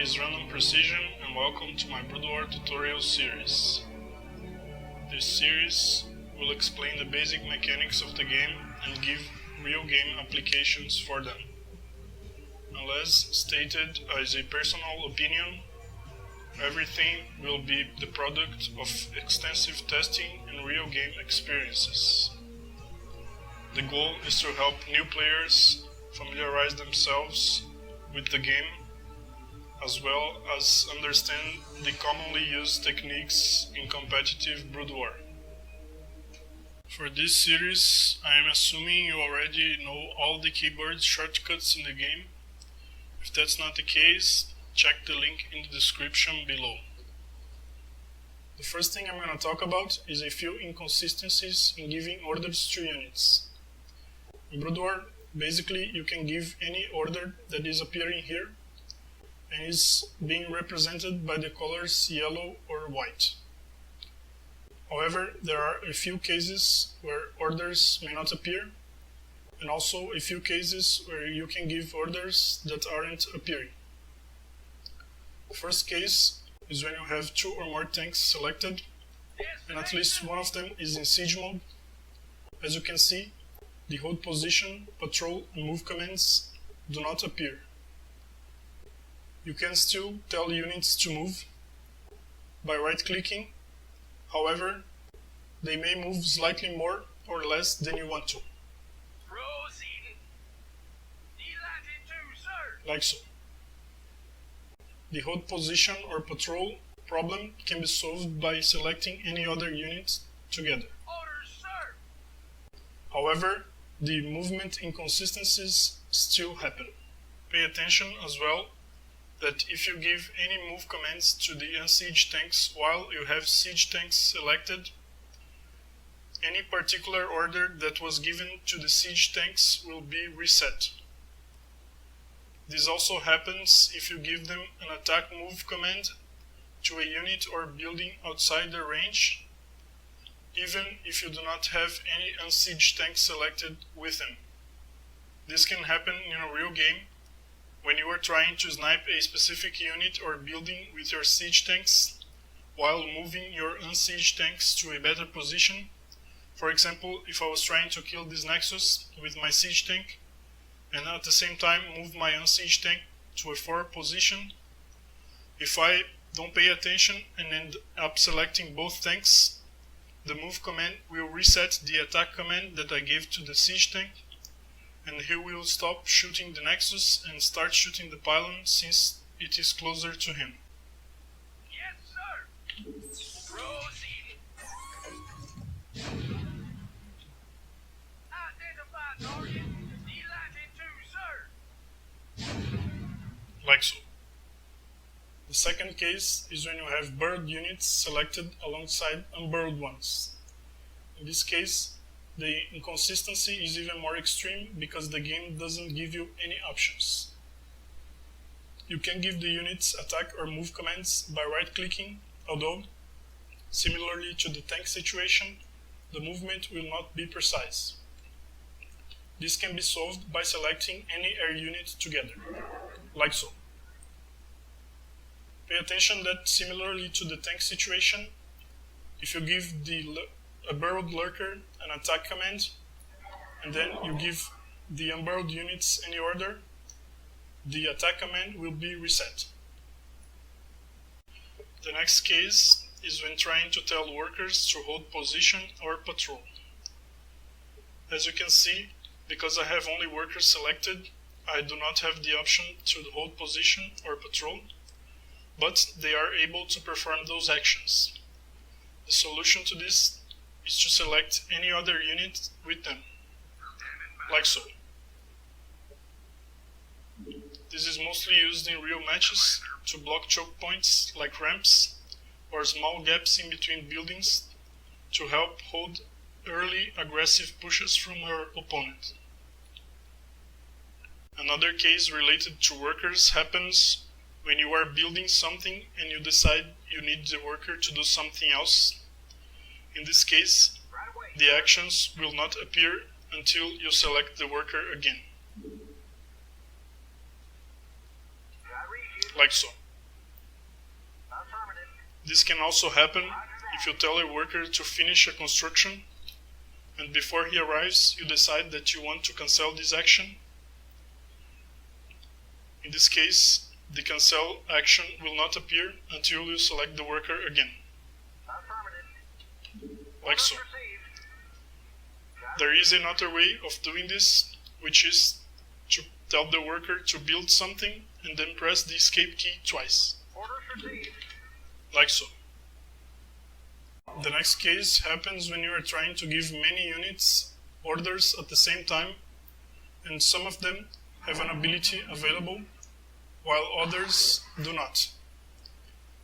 is Random Precision and welcome to my burrow tutorial series. This series will explain the basic mechanics of the game and give real game applications for them. Unless stated as a personal opinion, everything will be the product of extensive testing and real game experiences. The goal is to help new players familiarize themselves with the game, as well as understand the commonly used techniques in competitive burrow. For this series, I am assuming you already know all the keyboard shortcuts in the game. If that's not the case, check the link in the description below. The first thing I'm going to talk about is a few inconsistencies in giving orders to units. In burrow, basically you can give any order that is appearing here and is being represented by the colors yellow or white. However, there are a few cases where orders may not appear, and also a few cases where you can give orders that aren't appearing. The first case is when you have two or more tanks selected, and at least one of them is in siege mode. As you can see, the hold position, patrol, and move commands do not appear. You can still tell units to move by right-clicking. However, they may move slightly more or less than you want to. Like so. The hold position or patrol problem can be solved by selecting any other units together. However, the movement inconsistencies still happen. Pay attention as well that if you give any move commands to the unsieged tanks while you have siege tanks selected, any particular order that was given to the siege tanks will be reset. This also happens if you give them an attack move command to a unit or building outside their range, even if you do not have any unsieged tanks selected with them. This can happen in a real game when you are trying to snipe a specific unit or building with your siege tanks while moving your unsieged tanks to a better position. For example, if I was trying to kill this nexus with my siege tank and at the same time move my unsieged tank to a 4 position, if I don't pay attention and end up selecting both tanks, the move command will reset the attack command that I gave to the siege tank, and he will stop shooting the nexus and start shooting the pylon since it is closer to him. Yes, sir. Proceed. Identify target. Delighted to, sir. Like so. The second case is when you have burrowed units selected alongside unburrowed ones. In this case, the inconsistency is even more extreme because the game doesn't give you any options. You can give the units attack or move commands by right-clicking, although, similarly to the tank situation, the movement will not be precise. This can be solved by selecting any air unit together, like so. Pay attention that similarly to the tank situation, if you give a burrowed lurker an attack command, and then you give the unburrowed units any order, the attack command will be reset. The next case is when trying to tell workers to hold position or patrol. As you can see, because I have only workers selected, I do not have the option to hold position or patrol, but they are able to perform those actions. The solution to this is to select any other unit with them, like so. This is mostly used in real matches to block choke points like ramps or small gaps in between buildings to help hold early aggressive pushes from your opponent. Another case related to workers happens when you are building something and you decide you need the worker to do something else. In this case, the actions will not appear until you select the worker again. Like so. This can also happen if you tell a worker to finish a construction and before he arrives you decide that you want to cancel this action. In this case, the cancel action will not appear until you select the worker again. Like so. There is another way of doing this, which is to tell the worker to build something and then press the escape key twice. Like so. The next case happens when you are trying to give many units orders at the same time, and some of them have an ability available, while others do not.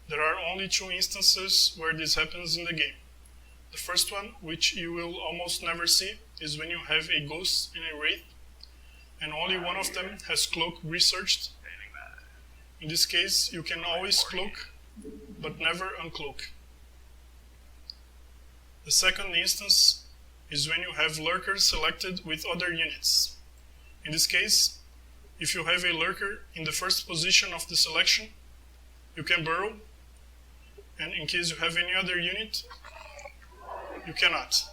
There are only 2 instances where this happens in the game. The first one, which you will almost never see, is when you have a ghost and a wraith, and only one of them has cloak researched. In this case, you can always cloak, but never uncloak. The second instance is when you have lurkers selected with other units. In this case, if you have a lurker in the first position of the selection, you can burrow, and in case you have any other unit, you cannot.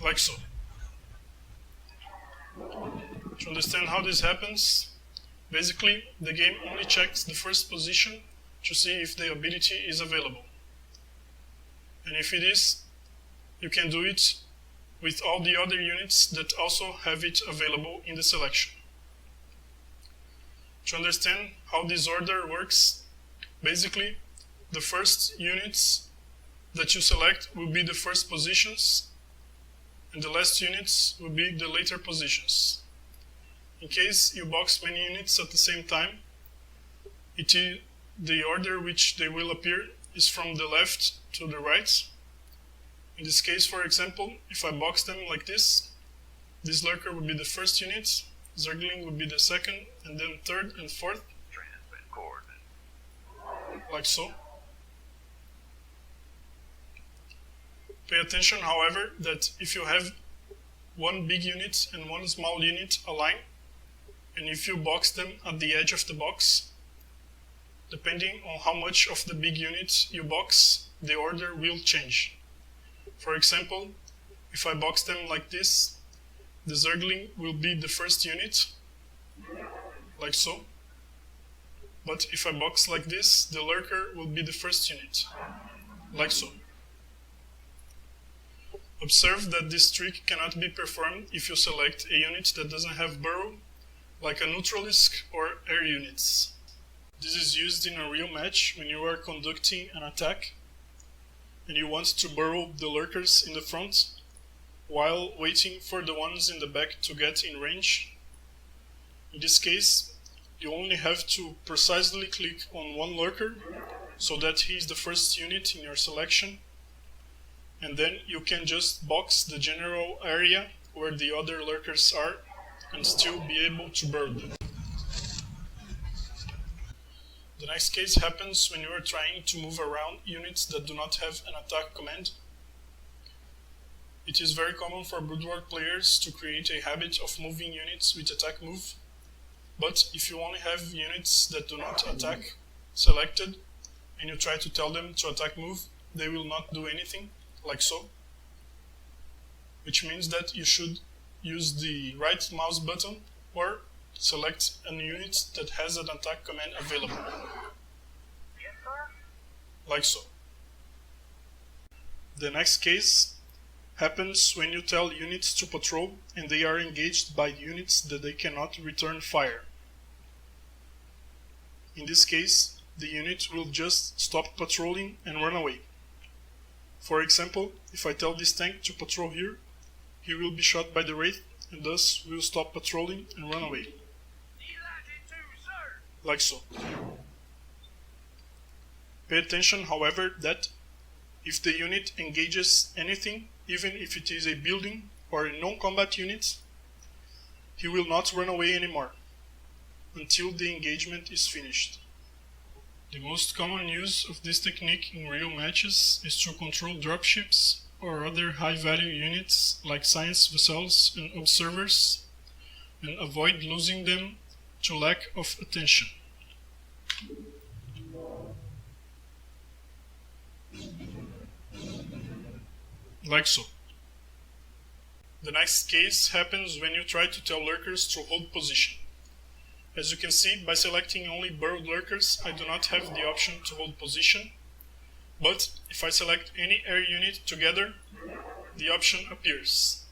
Like so. To understand how this happens, basically the game only checks the first position to see if the ability is available. And if it is, you can do it with all the other units that also have it available in the selection. To understand how this order works, basically the first units that you select will be the first positions, and the last units will be the later positions. In case you box many units at the same time, the order which they will appear is from the left to the right. In this case, for example, if I box them like this lurker would be the first unit, zergling would be the second, and then third and fourth. Like so. Pay attention, however, that if you have one big unit and one small unit aligned, and if you box them at the edge of the box, depending on how much of the big unit you box, the order will change. For example, if I box them like this, the zergling will be the first unit, like so. But if I box like this, the lurker will be the first unit, like so. Observe that this trick cannot be performed if you select a unit that doesn't have burrow, like a neutralisk or air units. This is used in a real match when you are conducting an attack and you want to burrow the lurkers in the front while waiting for the ones in the back to get in range. In this case, you only have to precisely click on one lurker so that he is the first unit in your selection, and then you can just box the general area where the other lurkers are and still be able to burrow them. The next case happens when you are trying to move around units that do not have an attack command. It is very common for Broodwar players to create a habit of moving units with attack move, but if you only have units that do not attack selected and you try to tell them to attack move, they will not do anything, like so. Which means that you should use the right mouse button or select a unit that has an attack command available. Yes, sir? Like so. The next case happens when you tell units to patrol and they are engaged by units that they cannot return fire. In this case, the unit will just stop patrolling and run away. For example, if I tell this tank to patrol here, he will be shot by the wraith and thus will stop patrolling and run away. Like so. Pay attention, however, that if the unit engages anything, even if it is a building or a non-combat unit, he will not run away anymore until the engagement is finished. The most common use of this technique in real matches is to control dropships or other high-value units like science vessels and observers and avoid losing them to lack of attention. Like so. The next case happens when you try to tell lurkers to hold position. As you can see, by selecting only burrowed lurkers, I do not have the option to hold position, but if I select any air unit together, the option appears.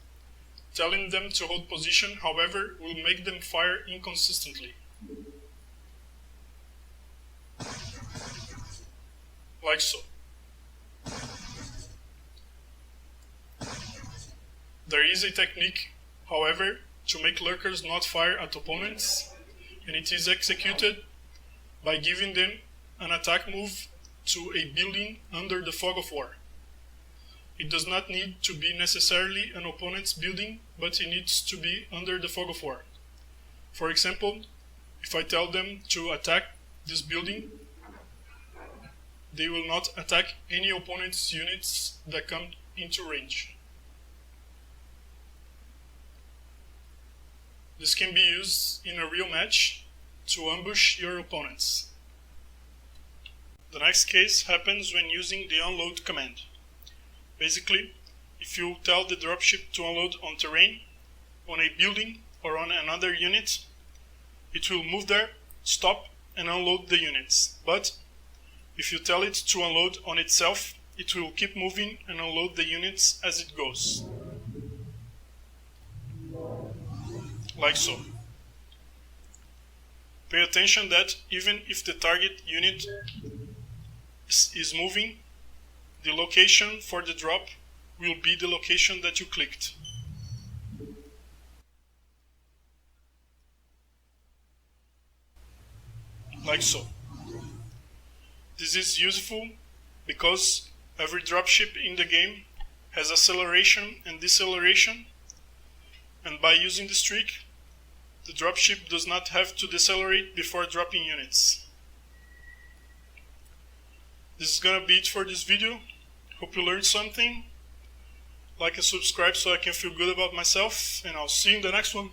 Telling them to hold position, however, will make them fire inconsistently. Like so. There is a technique, however, to make lurkers not fire at opponents, and it is executed by giving them an attack move to a building under the fog of war. It does not need to be necessarily an opponent's building, but it needs to be under the fog of war. For example, if I tell them to attack this building, they will not attack any opponent's units that come into range. This can be used in a real match to ambush your opponents. The next case happens when using the unload command. Basically, if you tell the dropship to unload on terrain, on a building, or on another unit, it will move there, stop, and unload the units. But if you tell it to unload on itself, it will keep moving and unload the units as it goes. Like so. Pay attention that even if the target unit is moving, the location for the drop will be the location that you clicked. Like so. This is useful because every dropship in the game has acceleration and deceleration, and by using this trick, the dropship does not have to decelerate before dropping units. This is gonna be it for this video. Hope you learned something. Like and subscribe so I can feel good about myself, and I'll see you in the next one.